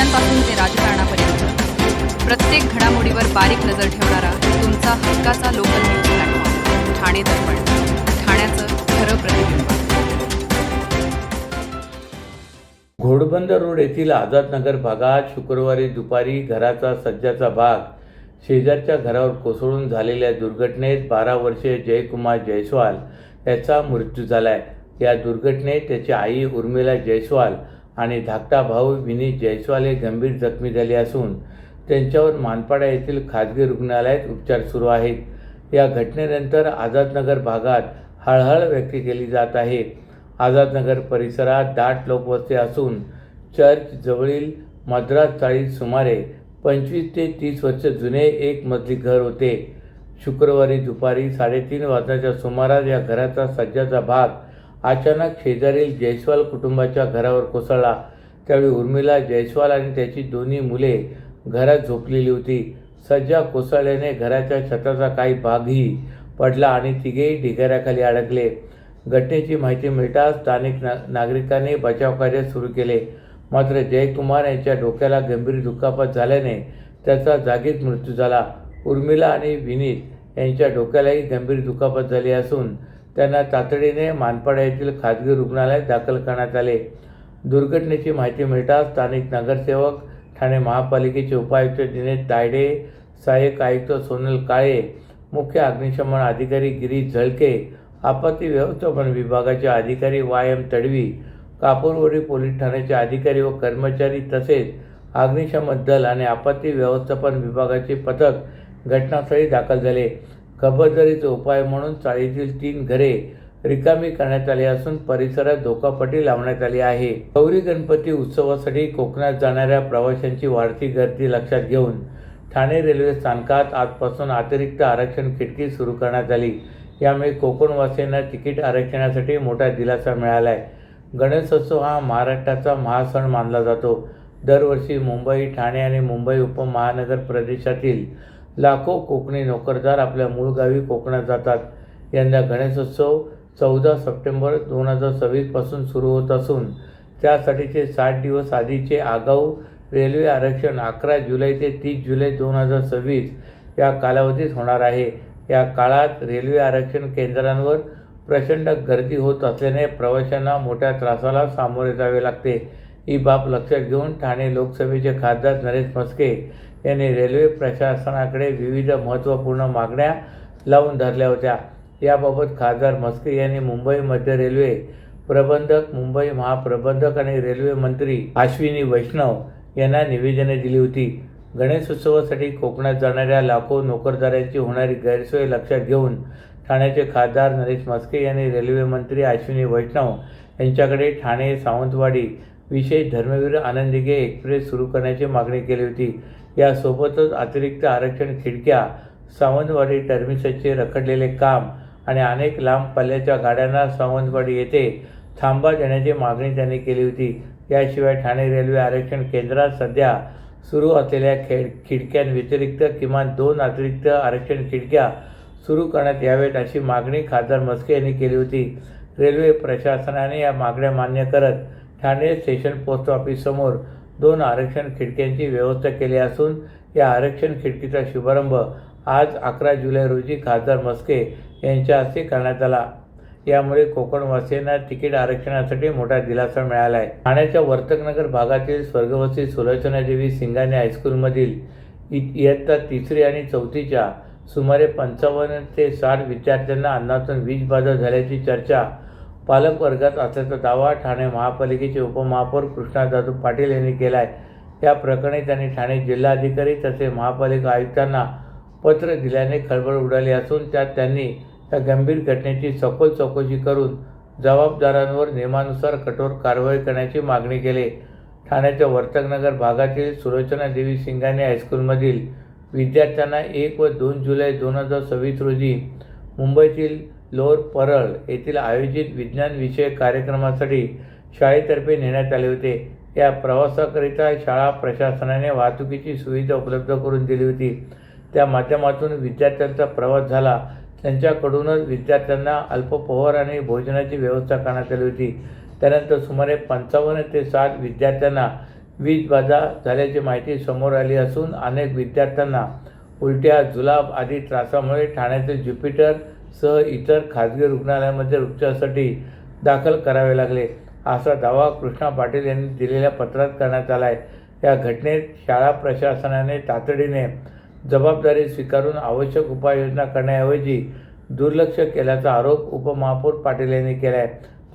नेत्यांपासून ते राजकारणापर्यंत प्रत्येक घडामोडीवर बारीक नजर ठेवणारा तुमचा हक्काचा लोकल न्यूज प्लॅटफॉर्म ठाणे दर्पण, ठाण्याचं खरं प्रतिबिंब. घोडबंदर रोड येथील आझादनगर भागात शुक्रवारी दुपारी घराचा सज्जाचा भाग शेजारच्या घरावर कोसळून झालेल्या दुर्घटनेत 12 वर्षीय जयकुमार जयस्वाल याचा मृत्यू झाला आहे. या दुर्घटनेत त्याची आई उर्मिला जयस्वाल आणि धाकटा भाऊ विनीत जयस्वाल हे गंभीर जखमी झाले असून त्यांच्यावर मानपाडा येथील खाजगी रुग्णालयात उपचार सुरू आहेत. या घटनेनंतर आझादनगर भागात हळहळ व्यक्त केली जात आहे. आझादनगर परिसरात दाट लोकवस्ती असून चर्च जवळील मद्रास चाळीत सुमारे 25 ते 30 वर्ष जुने एक मजली घर होते. शुक्रवारी दुपारी 3:30 वाजण्याच्या सुमारास या घराचा सज्जाचा भाग अचानक शेजारील जयस्वाल कुटुंबाच्या घरावर कोसळला. त्यावेळी उर्मिला जयस्वाल आणि त्याची दोन्ही मुले घरात झोपलेली होती. सज्जा कोसळल्याने घराच्या छताचा काही भागही पडला आणि तिघेही ढिगाऱ्याखाली अडकले. घटनेची माहिती मिळताच स्थानिक नागरिकांनी बचाव कार्य सुरू केले. मात्र जयकुमार यांच्या डोक्याला गंभीर दुखापत झाल्याने त्याचा जागीच मृत्यू झाला. उर्मिला आणि विनीत यांच्या डोक्यालाही गंभीर दुखापत झाली असून त्यांना तातडीने मानपाडा येथील खाजगी रुग्णालयात दाखल करण्यात आले. दुर्घटनेची माहिती मिळताच स्थानिक नगरसेवक, ठाणे महापालिकेचे उपायुक्त दिनेश तायडे, सहाय्यक आयुक्त सोनल काळे, मुख्य अग्निशमन अधिकारी गिरीश झळके, आपत्ती व्यवस्थापन विभागाचे अधिकारी YM तडवी, कापूरवाडी पोलीस ठाण्याचे अधिकारी व कर्मचारी तसेच अग्निशमन दल आणि आपत्ती व्यवस्थापन विभागाचे पथक घटनास्थळी दाखल झाले. खबरदारीचा उपाय म्हणून चाळीतील 3 घरे रिकामी करण्यात आली असून परिसरात धोकापट्टी लावण्यात आली आहे. गौरी गणपती उत्सवासाठी कोकणात जाणाऱ्या प्रवाशांची वाढती गर्दी लक्षात घेऊन ठाणे रेल्वे स्थानकात आजपासून अतिरिक्त आरक्षण खिडकी सुरू करण्यात आली. यामुळे कोकणवासियांना तिकीट आरक्षणासाठी मोठा दिलासा मिळाला आहे. गणेशोत्सव हा महाराष्ट्राचा महासण मानला जातो. दरवर्षी मुंबई, ठाणे आणि मुंबई उपमहानगर प्रदेशातील लाखो कोकणी नोकरदार आपल्या मूळ गावी कोकणात जातात. यंदा गणेशोत्सव 14 सप्टेंबर 2026 पासून सुरू होत असून त्यासाठीचे 60 दिवस आधीचे आगाऊ रेल्वे आरक्षण 11 जुलै ते 30 जुलै 2026 या कालावधीत होणार आहे. या काळात रेल्वे आरक्षण केंद्रांवर प्रचंड गर्दी होत असल्याने प्रवाशांना मोठ्या त्रासाला सामोरे जावे लागते. ही बाब लक्षात घेऊन ठाणे लोकसभेचे खासदार नरेश म्हस्के यांनी रेल्वे प्रशासनाकडे विविध महत्त्वपूर्ण मागण्या लावून धरल्या होत्या. याबाबत खासदार म्हस्के यांनी मुंबई मध्य रेल्वे प्रबंधक, मुंबई महाप्रबंधक आणि रेल्वे मंत्री अश्विनी वैष्णव यांना निवेदने दिली होती. गणेशोत्सवासाठी कोकणात जाणाऱ्या लाखो नोकरदारांची होणारी गैरसोय लक्षात घेऊन ठाण्याचे खासदार नरेश म्हस्के यांनी रेल्वे मंत्री अश्विनी वैष्णव यांच्याकडे ठाणे सावंतवाडी विशेष धर्मवीर आनंद दिघे एक्सप्रेस सुरू करण्याची मागणी केली होती. यासोबतच अतिरिक्त आरक्षण खिडक्या, सावंतवाडी टर्मिनसचे रखडलेले काम आणि अनेक लांब पल्ल्याच्या गाड्यांना सावंतवाडी येथे थांबा देण्याची मागणी त्यांनी केली होती. याशिवाय ठाणे रेल्वे आरक्षण केंद्रात सध्या सुरू असलेल्या खिडक्यांव्यतिरिक्त किमान 2 अतिरिक्त आरक्षण खिडक्या सुरू करण्यात यावेत अशी मागणी खासदार म्हस्के यांनी केली होती. रेल्वे प्रशासनाने या मागण्या मान्य करत ठाणे स्टेशन पोस्ट ऑफिससमोर 2 आरक्षण खिडक्यांची व्यवस्था केली असून या आरक्षण खिडकीचा शुभारंभ आज 11 जुलै रोजी खासदार म्हस्के यांच्या हस्ते करण्यात आला. यामुळे कोकणवासियांना तिकीट आरक्षणासाठी मोठा दिलासा मिळाला आहे. ठाण्याच्या वर्तकनगर भागातील स्वर्गवासी सुलोचनादेवी सिंगाने हायस्कूलमधील इयत्ता 3री आणि 4थीच्या सुमारे 55 ते 60 विद्यार्थ्यांना अन्नातून विषबाधा झाल्याची चर्चा पालक वर्गात असल्याचा दावा ठाणे महापालिकेचे उपमहापौर कृष्णा जाधव पाटील यांनी केला आहे. या प्रकरणी त्यांनी ठाणे जिल्हाधिकारी तसेच महापालिका आयुक्तांना पत्र दिल्याने खळबळ उडाली असून त्यात त्यांनी या गंभीर घटनेची सखोल चौकशी करून जबाबदारांवर नियमानुसार कठोर कारवाई करण्याची मागणी केली. ठाण्याच्या वर्तकनगर भागातील सुलोचनादेवी सिंगाने हायस्कूलमधील विद्यार्थ्यांना 1 व 2 जुलै 2026 रोजी मुंबईतील लोअर परळ येथील आयोजित विज्ञान विषयक कार्यक्रमासाठी शाळेतर्फे नेण्यात आले होते. या प्रवासाकरिता शाळा प्रशासनाने वाहतुकीची सुविधा उपलब्ध करून दिली होती. त्या माध्यमातून विद्यार्थ्यांचा प्रवास झाला. त्यांच्याकडूनच विद्यार्थ्यांना अल्पपोहर आणि भोजनाची व्यवस्था करण्यात आली होती. त्यानंतर सुमारे 55 ते 60 विद्यार्थ्यांना वीज बाधा झाल्याची माहिती समोर आली असून अनेक विद्यार्थ्यांना उलट्या, जुलाब आदी त्रासामुळे ठाण्यातील ज्युपिटरसह इतर खाजगी रुग्णालयामध्ये उपचारासाठी दाखल करावे लागले, असा दावा कृष्णा पाटील यांनी दिलेल्या पत्रात करण्यात आला आहे. या घटनेत शाळा प्रशासनाने तातडीने जबाबदारी स्वीकारून आवश्यक उपाययोजना करण्याऐवजी दुर्लक्ष केल्याचा आरोप उपमहापौर पाटील यांनी केला आहे.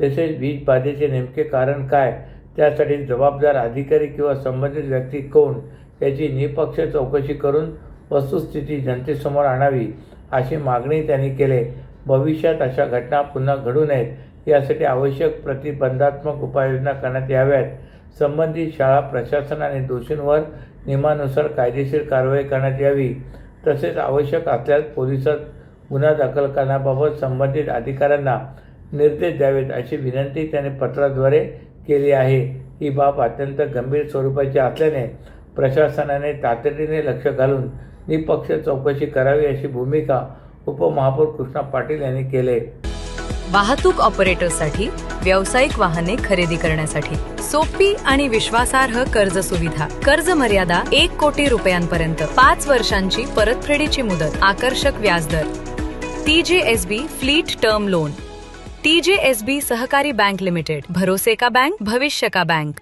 तसेच वीज बाधेचे नेमके कारण काय, त्यासाठी जबाबदार अधिकारी किंवा संबंधित व्यक्ती कोण याची निष्पक्ष चौकशी करून वस्तुस्थिती जनतेसमोर आणावी, अशी मागणी त्यांनी केली. भविष्यात अशा घटना पुन्हा घडू नयेत यासाठी आवश्यक प्रतिबंधात्मक उपाययोजना करण्यात याव्यात. संबंधित शाळा प्रशासन आणि दोषींवर नियमानुसार कायदेशीर कारवाई करण्यात यावी. तसेच आवश्यक असल्यास पोलिसात गुन्हा दाखल करण्याबाबत संबंधित अधिकाऱ्यांना निर्देश द्यावेत, अशी विनंती त्यांनी पत्राद्वारे केली आहे. ही बाब अत्यंत गंभीर स्वरूपाची असल्याने प्रशासनाने तातडीने लक्ष घालून निष्पक्ष चौकशी करावी, अशी भूमिका उपमहापौर कृष्णा पाटील यांनी केली. वाहतूक ऑपरेटरसाठी व्यावसायिक वाहने खरेदी करण्यासाठी सोपी आणि विश्वासार्ह कर्ज सुविधा. कर्ज मर्यादा 1 कोटी रुपयांपर्यंत, 5 वर्षांची परतफेडीची मुदत, आकर्षक व्याजदर. TJSB fleet term loan. TJSB सहकारी बँक लिमिटेड. भरोसे का बँक, भविष्य का बँक.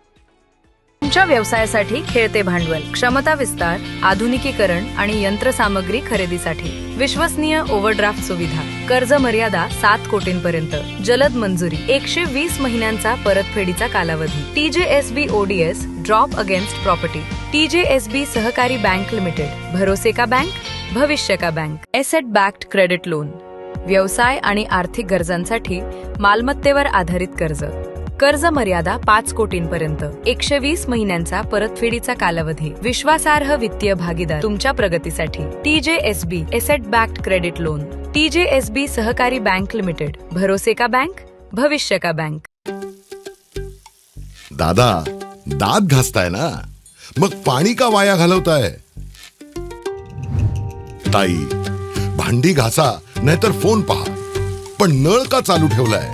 तुमच्या व्यवसायासाठी खेळते भांडवल, क्षमता विस्तार, आधुनिकीकरण आणि यंत्रसामग्री खरेदीसाठी विश्वसनीय ओव्हरड्राफ्ट सुविधा. कर्ज मर्यादा 7 कोटींपर्यंत, जलद मंजुरी, 120 महिन्यांचा परतफेडीचा कालावधी. TJSB ODS drop against property. TJSB सहकारी बँक लिमिटेड. भरोसे का बँक, भविष्य का bank. Asset backed credit loan. व्यवसाय आणि आर्थिक गरजांसाठी मालमत्तेवर आधारित कर्ज. कर्ज मर्यादा 5 कोटींपर्यंत, 120 महिन्यांचा परतफेडीचा कालावधी. विश्वासार्ह वित्तीय भागीदार तुमच्या प्रगतीसाठी. TJSB asset backed credit loan. TJSB सहकारी बँक लिमिटेड. भरोसे का बँक, भविष्य का बँक. दादा, दात घासताय ना, मग पाणी का वाया घालवताय? ताई, भांडी घासा नाहीतर फोन पहा, पण नळ का चालू ठेवलाय?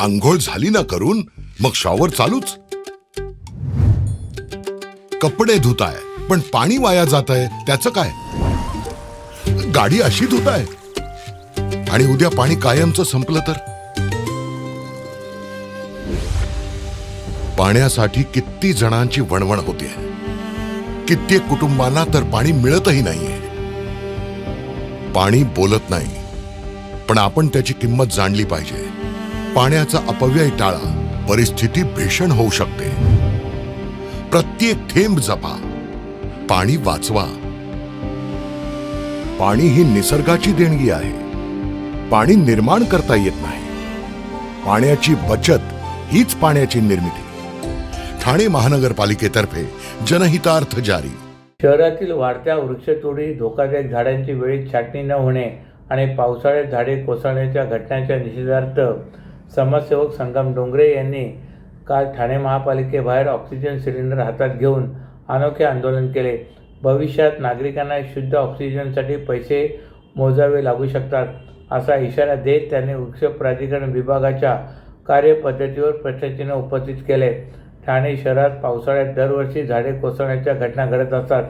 अंघोळ झाली ना करून, मग शॉवर चालूच. कपडे धुताय पण पाणी वाया जातंय, त्याचं काय? गाडी अशी धुताय आणि उद्या पाणी कायमचं संपलं तर? पाण्यासाठी किती जणांची वणवण होते. कित्येक कुटुंबांना तर पाणी मिळतही नाहीये. पाणी बोलत नाही, पण आपण त्याची किंमत जाणली पाहिजे. पाण्याचा अपव्यय टाळा, परिस्थिती भीषण होऊ शकते. प्रत्येक थेंब जपा, पाणी वाचवा. पाणी ही निसर्गाची देणगी आहे. पाणी निर्माण करता येत नाही. पाण्याची बचत हीच पाण्याची निर्मिती. ठाणे महानगरपालिकेतर्फे जनहितार्थ जारी. शहरातील वाढत्या वृक्षतोडी, धोकादायक झाडांची वेळीच छाटणी न होणे आणि पावसाळ्यात झाडे कोसळण्याच्या घटनांच्या निषेधार्थ समाजसेवक संगम डोंगरे यांनी काल ठाणे महापालिकेबाहेर ऑक्सिजन सिलेंडर हातात घेऊन अनोखे आंदोलन केले. भविष्यात नागरिकांना शुद्ध ऑक्सिजनसाठी पैसे मोजावे लागू शकतात, असा इशारा देत त्यांनी वृक्ष प्राधिकरण विभागाच्या कार्यपद्धतीवर प्रश्नचिन्ह उपस्थित केले. ठाणे शहरात पावसाळ्यात दरवर्षी झाडे कोसळण्याच्या घटना घडत असतात.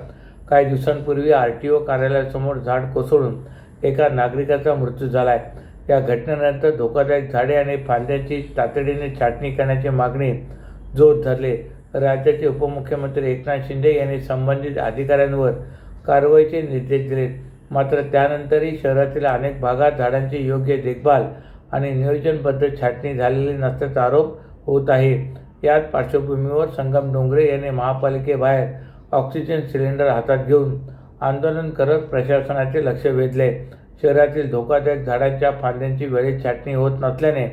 काही दिवसांपूर्वी RTO कार्यालयासमोर झाड कोसळून एका नागरिकाचा मृत्यू झाला आहे. या घटनेनंतर धोकादायक झाडे आणि फांद्यांची तातडीने छाटणी करण्याची मागणी जोर धरले. राज्याचे उपमुख्यमंत्री एकनाथ शिंदे यांनी संबंधित अधिकाऱ्यांवर कारवाईचे निर्देश दिले. मात्र त्यानंतरही शहरातील अनेक भागात झाडांची योग्य देखभाल आणि नियोजनबद्ध छाटणी झालेली नसल्याचा आरोप होत आहे. याच पार्श्वभूमीवर संगम डोंगरे यांनी महापालिकेबाहेर ऑक्सिजन सिलेंडर हातात घेऊन आंदोलन करत प्रशासनाचे लक्ष वेधले. शहरातील धोकादायक झाडांच्या फांद्यांची वेळेत छाटणी होत नसल्याने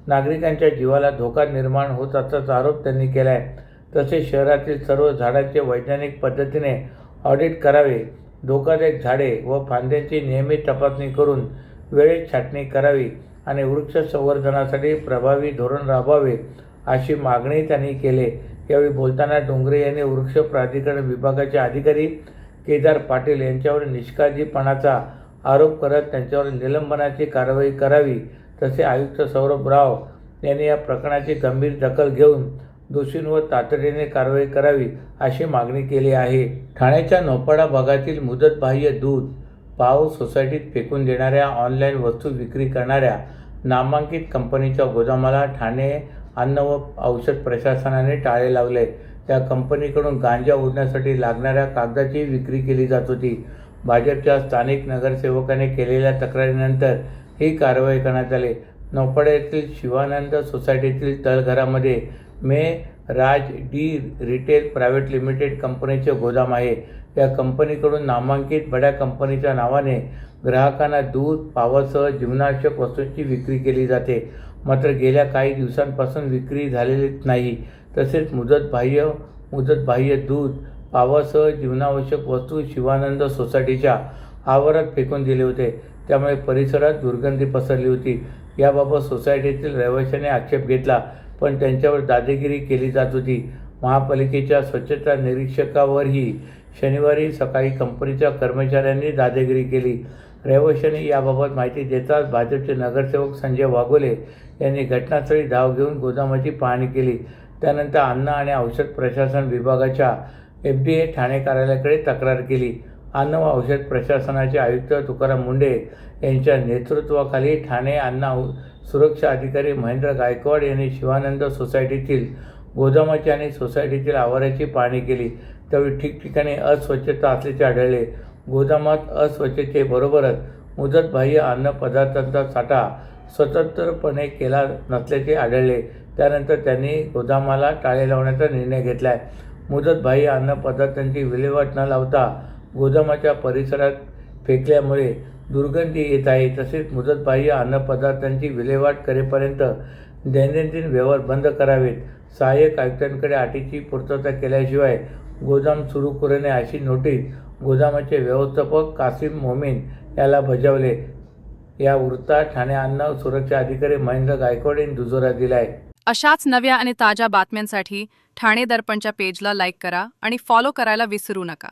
नागरिकांच्या जीवाला धोका निर्माण होत असल्याचा आरोप त्यांनी केला आहे. तसेच शहरातील सर्व झाडांचे वैज्ञानिक पद्धतीने ऑडिट करावे, धोकादायक झाडे व फांद्यांची नियमित तपासणी करून वेळेत छाटणी करावी आणि वृक्ष संवर्धनासाठी प्रभावी धोरण राबवावे, अशी मागणी त्यांनी केली. यावेळी बोलताना डोंगरे यांनी वृक्ष प्राधिकरण विभागाचे अधिकारी केदार पाटील यांच्यावर निष्काळजीपणाचा आरोप करत त्यांच्यावर निलंबनाची कारवाई करावी. तसे आयुक्त सौरभ राव यांनी या प्रकरणाची गंभीर दखल घेऊन दोषींवर तातडीने कारवाई करावी अशी मागणी केली आहे. ठाण्याच्या नौपाडा भागातील मुदतबाह्य दूध पाव सोसायटीत फेकून देणाऱ्या ऑनलाईन वस्तू विक्री करणाऱ्या नामांकित कंपनीच्या गोदामाला ठाणे अन्न व औषध प्रशासनाने टाळे लावले. त्या कंपनीकडून गांजा ओढण्यासाठी लागणाऱ्या कागदाची विक्री केली जात होती. भाजपच्या स्थानिक नगरसेवकाने केलेल्या तक्रारीनंतर ही कारवाई करण्यात आली. नौपाडा येथील शिवानंद सोसायटीतील तळघरामध्ये मे राज डी रिटेल प्रायव्हेट लिमिटेड कंपनीचे गोदाम आहे. या कंपनीकडून नामांकित बड्या कंपनीच्या नावाने ग्राहकांना दूध पावासह जीवनावश्यक वस्तूंची विक्री केली जाते. मात्र गेल्या काही दिवसांपासून विक्री झालेलीच नाही. तसेच मुदतबाह्य दूध पावासह जीवनावश्यक वस्तू शिवानंद सोसायटीच्या आवारात फेकून दिले होते. त्यामुळे परिसरात दुर्गंधी पसरली होती. याबाबत सोसायटीतील रहिवाशांनी आक्षेप घेतला, पण त्यांच्यावर दादागिरी केली जात होती. महापालिकेच्या स्वच्छता निरीक्षकावरही शनिवारी सकाळी कंपनीच्या कर्मचाऱ्यांनी दादागिरी केली. रहिवाशांनी याबाबत माहिती देताच भाजपचे नगरसेवक संजय वाघोले यांनी घटनास्थळी धाव घेऊन गोदामाची पाहणी केली. त्यानंतर अन्न आणि औषध प्रशासन विभागाच्या FDA ठाणे कार्यालयाकडे तक्रार केली. अन्न व औषध प्रशासनाचे आयुक्त तुकाराम मुंडे यांच्या नेतृत्वाखाली ठाणे अन्न सुरक्षा अधिकारी महेंद्र गायकवाड यांनी शिवानंद सोसायटीतील गोदामाची आणि सोसायटीतील आवाराची पाहणी केली. त्यावेळी ठिकठिकाणी अस्वच्छता असल्याचे आढळले. गोदामात अस्वच्छतेबरोबरच मुदतबाह्य अन्न पदार्थांचा साठा स्वतंत्रपणे केला नसल्याचे आढळले. त्यानंतर त्यांनी गोदामाला टाळे लावण्याचा निर्णय घेतला आहे. मुदतबाह्य अन्न पदार्थांची विल्हेवाट न लावता गोदामाच्या परिसरात फेकल्यामुळे दुर्गंधी येत आहे. तसेच मुदतबाह्य अन्न पदार्थांची विल्हेवाट करेपर्यंत दैनंदिन व्यवहार बंद करावेत. सहाय्यक आयुक्तांकडे अटीची पूर्तता केल्याशिवाय गोदाम सुरू करू नये अशी नोटीस गोदामाचे व्यवस्थापक कासिम मोमीन याला बजावले. या वृत्तात ठाणे अन्न सुरक्षा अधिकारी महेंद्र गायकवाड यांनी दुजोरा दिला आहे. अशाच नव्या आणि ताज्या बातम्यांसाठी ठाणे दर्पणच्या पेजला लाईक करा आणि फॉलो करायला विसरू नका.